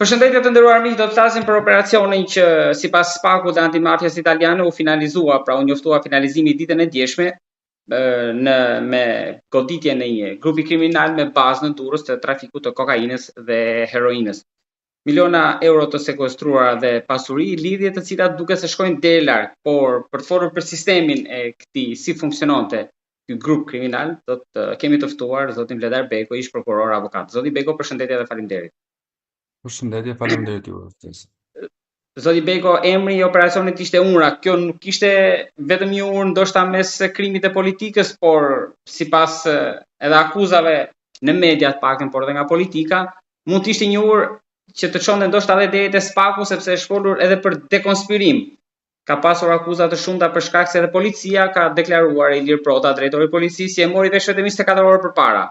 Përshëndetje të nderuar miq, do të flasim për operacionin që sipas Spakut dhe Antimafjas Italiane u finalizua, pra u njoftua finalizimi ditën e djeshme me goditjen e një grupi kriminal me bazë në Durrës të trafikut të kokainës dhe heroinës. Miliona euro të sekuestruara dhe pasuri, lidhje të cilat duke se shkojnë deri larg, por për të folur për sistemin e këtij, si funksiononte ky grup kriminal, do të kemi të ftuar zotin Vledar Beko, ish prokuror avokat. Zoti Beko, përshëndetje dhe faleminderit. Përshëndetje, faleminderit ju. Zoti Beko, emri i operacionit ishte Umra. Kjo nuk ishte vetëm një urë ndoshta mes krimit dhe politikës, por sipas edhe akuzave në media të paktën, por edhe nga politika, mund të ishte një urë që të çonte ndoshta edhe deri te Spaku, sepse është folur edhe për dekonspirim. Ka pasur akuza të shumta për shkak se edhe policia ka deklaruar Ilir Prota, drejtori i policisë, si e mori vesh vetëm 24 orë përpara.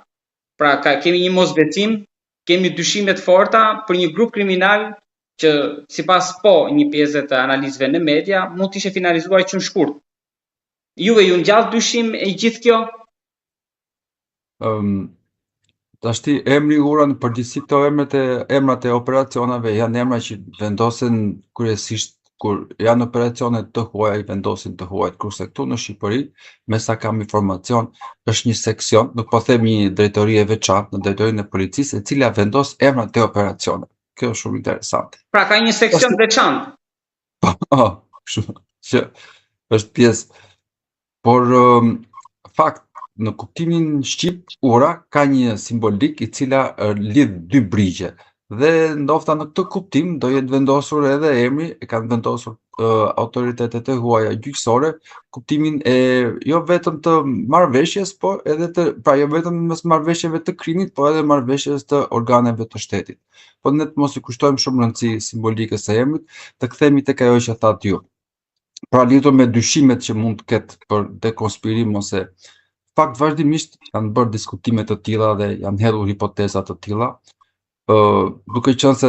Pra kemi një mosbecim, kemi dyshime të forta për një grup kriminal që sipas një pjesë të analizëve në media mund të ishte finalizuar që në shkurt. Juve ju ngjall dyshim e gjithë kjo? Tashti emri ura në përgjithësi këto emrat e operacioneve janë emra që vendosen kryesisht kur janë operacione të huaja, i vendosin të huajt, kurse këtu në Shqipëri, me sa kam informacion, është një seksion, nuk po them një drejtori e veçantë në drejtorinë e policisë, e cila vendos emrat e operacioneve. Kjo është shumë interesante. Pra ka një seksion veçantë. Po, që është pjesë. Por fakt, në kuptimin shqip, ura ka një simbolik i cila lidh dy brigje. Dhe ndofta në këtë kuptim do jetë vendosur edhe emri, e kanë vendosur autoritetet e huaja gjyqësore, kuptimin e jo vetëm të marrëveshjes, por edhe jo vetëm mes marrëveshjeve të krimit, por edhe marrëveshjes të organeve të shtetit. Po ne të mos i kushtojmë shumë rëndësi simbolikës së emrit, të kthehemi tek ajo që thatë ju. Pra lidhur me dyshimet që mund të ketë për dekonspirim ose fakt vazhdimisht janë bërë diskutime të tilla dhe janë hedhur hipoteza të tilla. Duke qenë se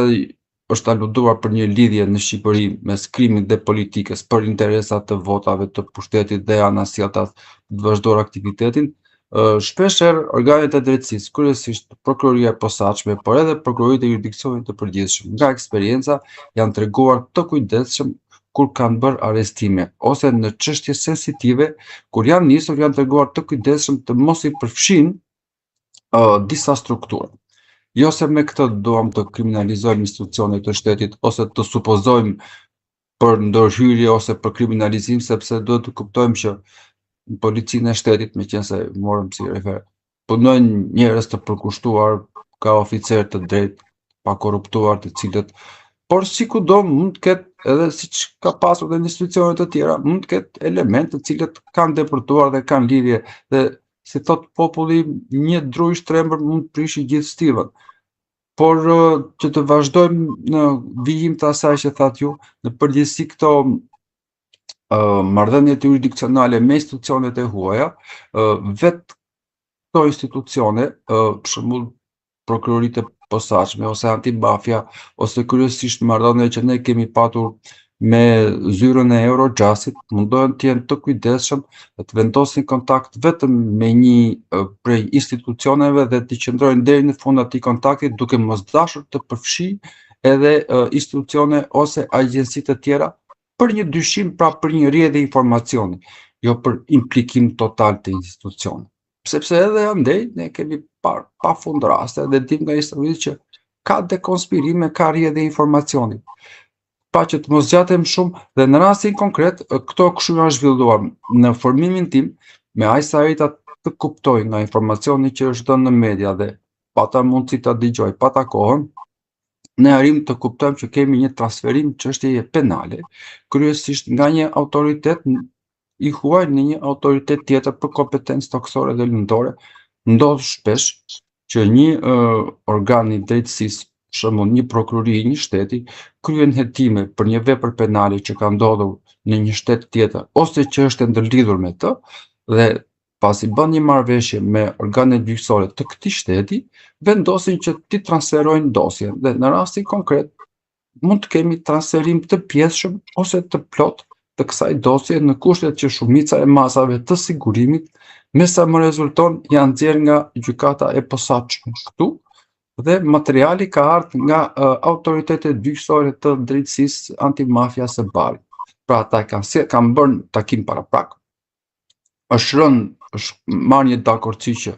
është aluduar për një lidhje në Shqipëri mes krimit dhe politikës për interesat të votave të pushtetit dhe anasjelltas të vazhdojnë aktivitetin, shpeshherë organet e drejtësisë, kryesisht prokuroria e posaçme, por edhe prokuroritë e jurisdiksionit të përgjithshëm, nga eksperjenca janë treguar të kujdesshëm kur kanë bërë arrestime, ose në çështje sensitive, kur janë nisur janë treguar të kujdesshëm të mos i përfshin disa struktura. Jo se me këtë duam të kriminalizojmë institucionet të shtetit ose të supozojmë për ndërhyrje ose për kriminalizim, sepse duhet të kuptojmë që në policinë e shtetit, meqense morëm si refer, punojnë njerëz të përkushtuar, ka oficerë të drejtë, pa korruptuar, të cilët, por sikudo mund të ketë edhe siç ka pasur edhe në institucione të tjera, mund të ketë elemente të cilët kanë depërtuar dhe kanë lidhje dhe si thot populli, një dru i shtrembër mund të prishi gjithë stivën. Por që të vazhdojmë në vijim të asaj që thatë ju, në përgjithësi këto marrëdhëniet jurisdiksionale me institucionet e huaja, vetë këto institucione, për shembull prokuroritë e posaçme ose antimafja, ose kryesisht marrëdhëniet që ne kemi patur me zyrën e Eurojustit, mundohen të jenë të kujdesshëm dhe të vendosin kontakt vetëm me një prej institucioneve dhe të qëndrojnë deri në fund atij kontakti duke mos dashur të përfshijë edhe institucione ose agjenci të tjera për një dyshim, pra për një rrjedhje informacioni, jo për implikim total të institucionit. Sepse edhe andej ne kemi parë pafund raste dhe dim nga historisë që ka dekonspirime, ka rrjedhje informacioni. Pa që të mos zgjatem shumë dhe në rastin konkret, këto kështu janë zhvilluar në formimin tim, me aq sa arrita të kuptoj nga informacioni që është dhënë në media dhe pata mundësi ta dëgjoj, pata kohën, ne arrim të kuptojmë që kemi një transferim çështjeje penale, kryesisht nga një autoritet i huaj në një autoritet tjetër për kompetencë toksore dhe lindore. Ndodh shpesh që një organ i drejtësisë, për shembull një prokurori i një shteti, kryen hetime për një vepër penale që ka ndodhur në një shtet tjetër ose që është ndërlidhur me të, dhe pasi bën një marrëveshje me organet gjyqësore të këtij shteti, vendosin që t'i transferojnë dosjen dhe në rastin konkret mund të kemi transferim të pjesshëm ose të plot të kësaj dosje në kushtet që shumica e masave të sigurimit, me sa më rezulton, janë nxjerrë nga gjykata e posaçme. Këtu dhe materiali ka ardhur nga autoritetet gjyqësore të drejtësisë antimafia së Barit. Pra ata kanë bërë takim paraprak. Është marrë një dakordsi që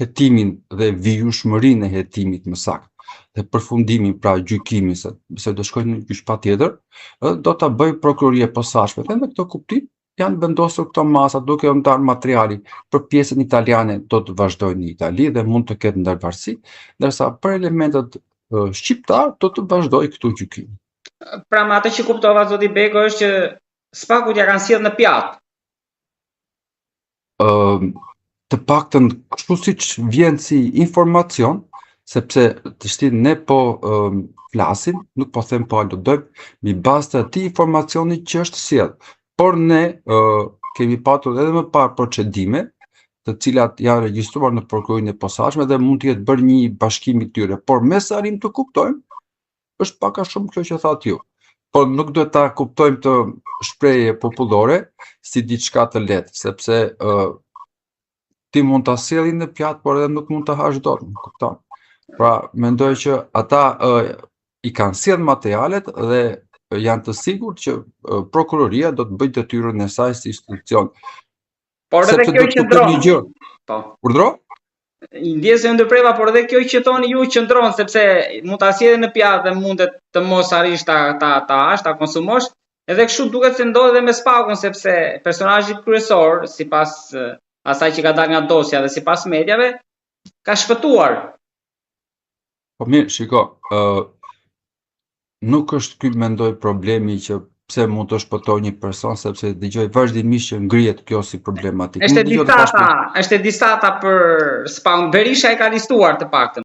hetimin dhe vijueshmërinë e hetimit më saktë dhe përfundimin pra gjykimin se do shkojnë në gjyq patjetër, do ta bëj prokuroria e posaçme. Dhe në këtë kuptim janë vendosur këto masa duke u ndarë materiali për pjesën italiane do të vazhdojnë në Itali dhe mund të ketë ndarvarësi, ndërsa për elementet shqiptar do të vazhdojë këtu gjykimi. Pra me atë që kuptova zoti Beko është që spakut ja kanë sjellë në pjatë. Të paktën kështu siç vjen si informacion, sepse të shtin ne po flasim, nuk po them po aludojmë, mbi bazë të atij informacioni që është sjell. Por ne kemi patur edhe më parë procedime, të cilat janë regjistruar në prokurorinë e posaçme dhe mund të jetë bërë një bashkim i tyre. Por me sa arrim të kuptojmë, është pak a shumë kjo që thatë ju. Por nuk duhet ta kuptojmë të shprehje popullore si diçka të lehtë, sepse ti mund ta sjelli në pjatë, por edhe nuk mund ta hash dot, kupton? Pra, mendoj që ata i kanë sjell materialet dhe janë të sigurt që prokuroria do të bëjë detyrën e saj si institucion. Por edhe kjo qëndron. Po. Urdhro? Ndjesë ndërpreva, por edhe kjo që thoni ju qëndron, sepse mund ta sjellë në pjatë dhe mundet të mos arrish ta konsumosh. Edhe kështu duket se ndodhet edhe me spakun, sepse personazhi kryesor, sipas asaj që ka dalë nga dosja dhe sipas mediave, ka shpëtuar. Po mirë, shiko, nuk është ky mendoj problemi që pse mund të shpëtojë një person, sepse dëgjoj vazhdimisht që ngrihet kjo si problematikë. Është disata për spam. Berisha e ka listuar të paktën.